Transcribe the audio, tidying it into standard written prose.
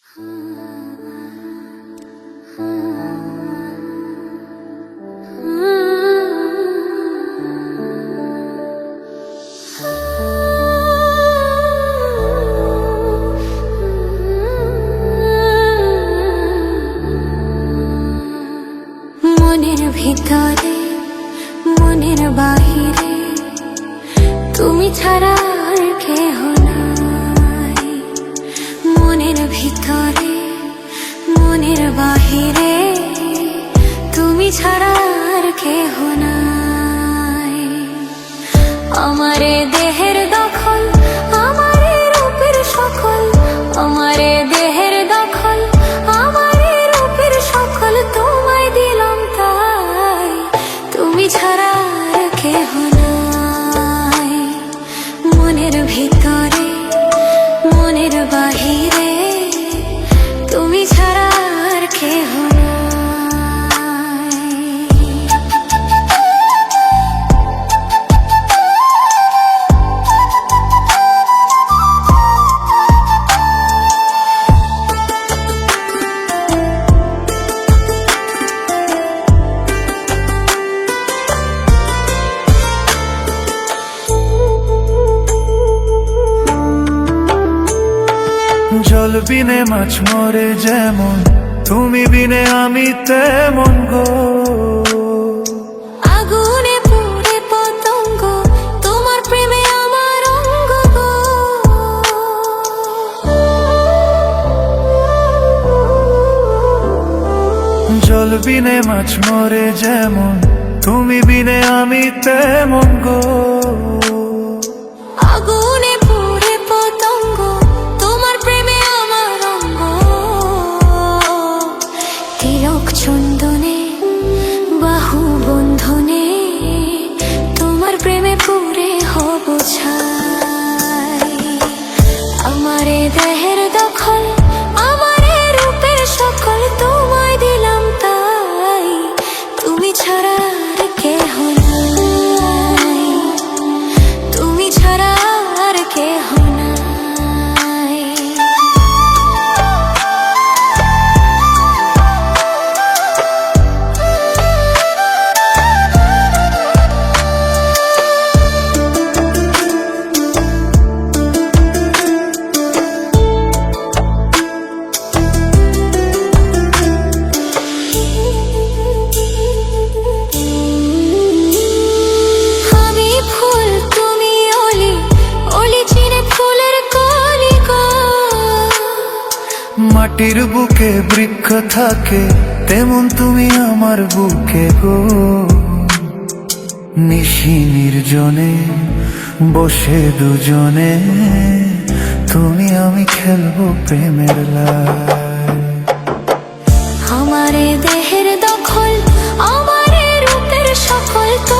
মনের ভিতরে মনের বাহিরে তুমি ছাড়া আর কেহ নাই। মনের ভিতরে মনের বাহিরে তুমি ছাড়া আর কেহ নাই। আমারে দেহের দখল আমারে রূপের সকল, আমারে দেহের দখল আমারে রূপের সকল তোমায় দিলাম তাই, তুমি ছাড়া আর কেহ নাই। মনের ভিতরে মনের বাহিরে তুমি ছাড়া আর কেহ নাই। জল বিনে মাছ মরে যেমন, তুমি বিনে আমি তেমন গো। আগুনে পুড়ে পতঙ্গ তোমার প্রেমে আমার অঙ্গ গো। জল বিনে মাছ মরে যেমন, তুমি বিনে আমি তেমন গো। আগুনে পুড়ে পতঙ্গ তোমার প্রেমে আমার অঙ্গ। তিলক চন্দনে বাহু বন্ধনে তোমার প্রেমে পুড়ে হব ছাই। আমারে দেহের দখল আমারে রূপের সকল তোমায় দিলাম তাই, তুমি ছাড়া আর কেহ নাই। তুমি ছাড়া আর কেহ নাই। আমি ফুল তুমি অলি, অলি চিনে ফুলের কলি গো। মাটির বুকে বৃক্ষ থাকে তেমন তুমি আমার বুকে গো। নিশি নির্জনে বসে দুজনে তুমি আমি খেলবো প্রেমের লাই। আমারে দেহের দখল আমারে রূপের সকল তো